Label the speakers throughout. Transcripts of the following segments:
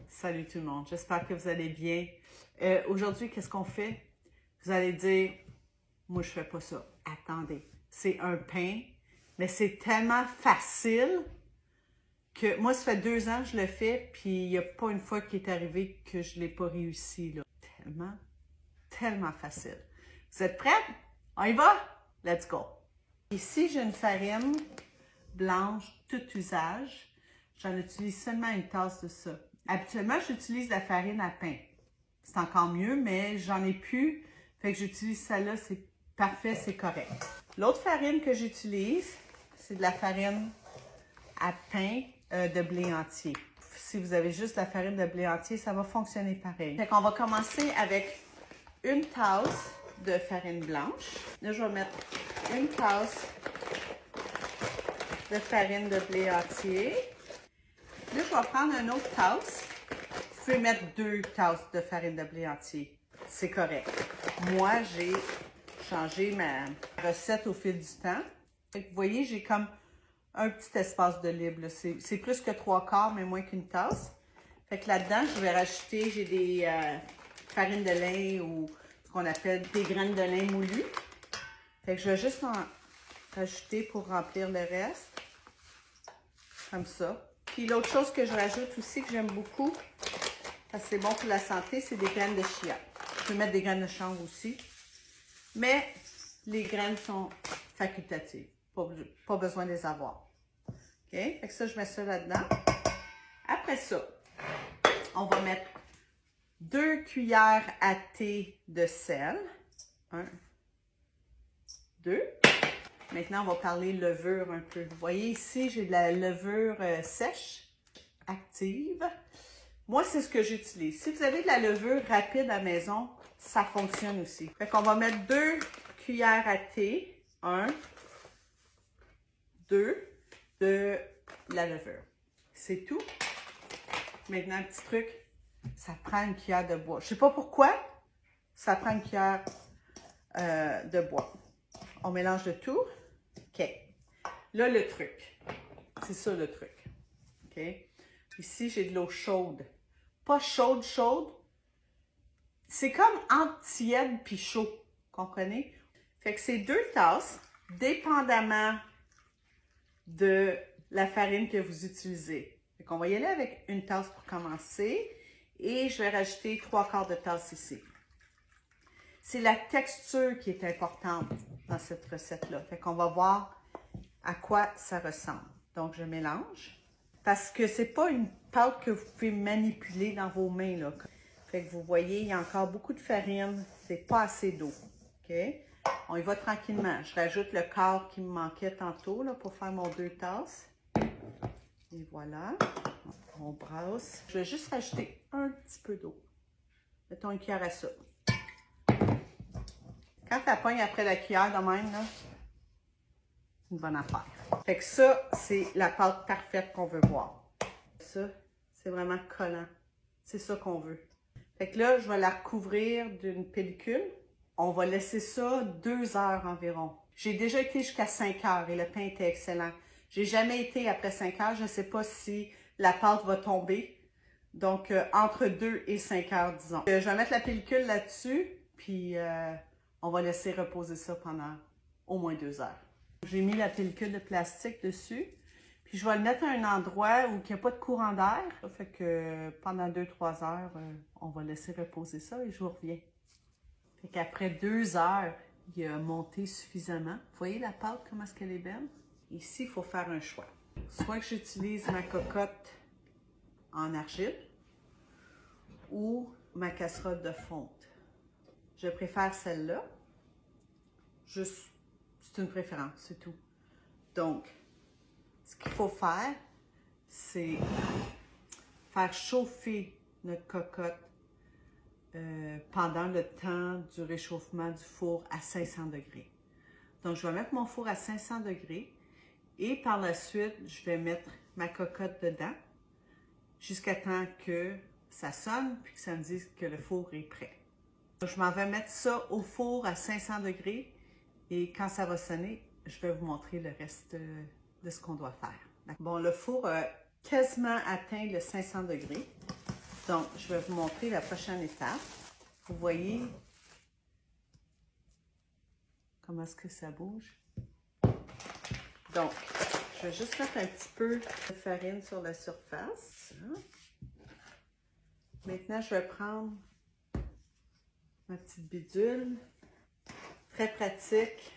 Speaker 1: Salut tout le monde, j'espère que vous allez bien. Aujourd'hui, qu'est-ce qu'on fait? Vous allez dire, moi je fais pas ça. Attendez, c'est un pain, mais c'est tellement facile que moi, ça fait 2 ans que je le fais, puis il n'y a pas une fois qui est arrivé que je ne l'ai pas réussi. Là. Tellement facile. Vous êtes prêts? On y va? Let's go! Ici, j'ai une farine blanche, tout usage. J'en utilise seulement une tasse de ça. Habituellement, j'utilise la farine à pain. C'est encore mieux, mais j'en ai plus. Fait que j'utilise celle-là, c'est parfait, c'est correct. L'autre farine que j'utilise, c'est de la farine à pain de blé entier. Si vous avez juste la farine de blé entier, ça va fonctionner pareil. Fait qu'on va commencer avec une tasse de farine blanche. Là, je vais mettre une tasse de farine de blé entier. Là, je vais prendre une autre tasse. Vous pouvez mettre 2 tasses de farine de blé entier. C'est correct. Moi, j'ai changé ma recette au fil du temps. Fait que vous voyez, j'ai comme un petit espace de libre. C'est plus que 3/4, mais moins qu'une tasse. Fait que là-dedans, je vais rajouter, j'ai des farines de lin ou ce qu'on appelle des graines de lin moulues. Fait que je vais juste en rajouter pour remplir le reste. Comme ça. Puis l'autre chose que je rajoute aussi, que j'aime beaucoup, parce que c'est bon pour la santé, c'est des graines de chia. Je peux mettre des graines de chanvre aussi. Mais les graines sont facultatives. Pas besoin de les avoir. OK? Fait que ça, je mets ça là-dedans. Après ça, on va mettre 2 cuillères à thé de sel. 1, 2. Maintenant, on va parler levure un peu. Vous voyez ici, j'ai de la levure sèche, active. Moi, c'est ce que j'utilise. Si vous avez de la levure rapide à la maison, ça fonctionne aussi. Fait qu'on va mettre 2 cuillères à thé. 1, 2 de la levure. C'est tout. Maintenant, un petit truc, ça prend une cuillère de bois. Je ne sais pas pourquoi, ça prend une cuillère de bois. On mélange le tout. OK. Là, le truc. C'est ça, le truc. OK. Ici, j'ai de l'eau chaude. Pas chaude, chaude. C'est comme entre tiède puis chaud. Comprenez? Fait que c'est 2 tasses, dépendamment de la farine que vous utilisez. Fait qu'on va y aller avec une tasse pour commencer. Et je vais rajouter 3/4 de tasse ici. C'est la texture qui est importante dans cette recette-là. Fait qu'on va voir à quoi ça ressemble. Donc, je mélange. Parce que c'est pas une pâte que vous pouvez manipuler dans vos mains, là. Fait que vous voyez, il y a encore beaucoup de farine. C'est pas assez d'eau. OK? On y va tranquillement. Je rajoute le quart qui me manquait tantôt, là, pour faire mon 2 tasses. Et voilà. On brasse. Je vais juste rajouter un petit peu d'eau. Mettons une cuillère à soupe. Quand tu pogne après la cuillère de même, là, c'est une bonne affaire. Fait que ça, c'est la pâte parfaite qu'on veut voir. Ça, c'est vraiment collant. C'est ça qu'on veut. Fait que là, je vais la recouvrir d'une pellicule. On va laisser ça 2 heures environ. J'ai déjà été jusqu'à 5 heures et le pain était excellent. J'ai jamais été après 5 heures. Je ne sais pas si la pâte va tomber. Donc, entre 2 et 5 heures, disons. Je vais mettre la pellicule là-dessus, puis on va laisser reposer ça pendant au moins 2 heures. J'ai mis la pellicule de plastique dessus, puis je vais le mettre à un endroit où il n'y a pas de courant d'air. Ça fait que pendant 2-3 heures, on va laisser reposer ça et je vous reviens. Fait qu'après 2 heures, il a monté suffisamment. Vous voyez la pâte, comment est-ce qu'elle est belle? Ici, il faut faire un choix. Soit que j'utilise ma cocotte en argile ou ma casserole de fonte. Je préfère celle-là. Juste, c'est une préférence, c'est tout. Donc, ce qu'il faut faire, c'est faire chauffer notre cocotte pendant le temps du réchauffement du four à 500 degrés. Donc, je vais mettre mon four à 500 degrés et par la suite, je vais mettre ma cocotte dedans jusqu'à temps que ça sonne puis que ça me dise que le four est prêt. Donc, je m'en vais mettre ça au four à 500 degrés et quand ça va sonner, je vais vous montrer le reste de ce qu'on doit faire. Bon, le four a quasiment atteint le 500 degrés. Donc, je vais vous montrer la prochaine étape. Vous voyez comment est-ce que ça bouge? Donc, je vais juste mettre un petit peu de farine sur la surface. Maintenant, je vais prendre ma petite bidule. Très pratique.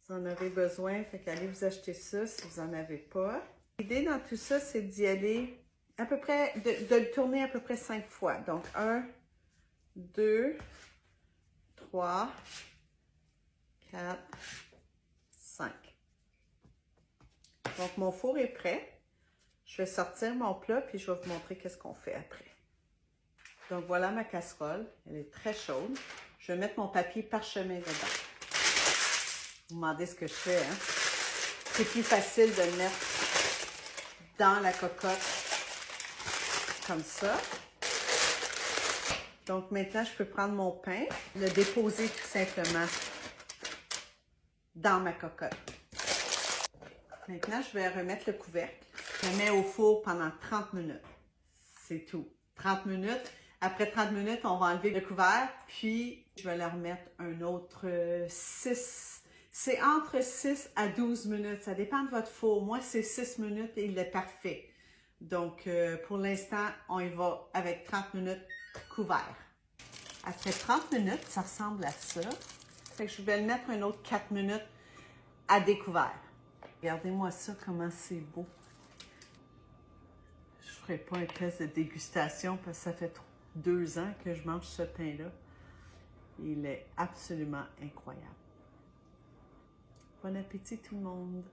Speaker 1: Vous en avez besoin, fait qu'allez vous acheter ça si vous n'en avez pas. L'idée dans tout ça, c'est d'y aller à peu près, de le tourner à peu près 5 fois. Donc, 1, 2, 3, 4, 5. Donc, mon four est prêt. Je vais sortir mon plat, puis je vais vous montrer qu'est-ce qu'on fait après. Donc, voilà ma casserole. Elle est très chaude. Je vais mettre mon papier parchemin dedans. Vous me demandez ce que je fais, hein? C'est plus facile de le mettre dans la cocotte comme ça. Donc, maintenant, je peux prendre mon pain, le déposer tout simplement dans ma cocotte. Maintenant, je vais remettre le couvercle. Je le mets au four pendant 30 minutes. C'est tout. 30 minutes. Après 30 minutes, on va enlever le couvercle, puis je vais le remettre un autre 6. C'est entre 6 à 12 minutes. Ça dépend de votre four. Moi, c'est 6 minutes et il est parfait. Donc, pour l'instant, on y va avec 30 minutes couvert. Après 30 minutes, ça ressemble à ça. Fait que je vais le mettre un autre 4 minutes à découvert. Regardez-moi ça, comment c'est beau. Je ne ferai pas un test de dégustation parce que ça fait 2 ans que je mange ce pain-là. Il est absolument incroyable. Bon appétit tout le monde!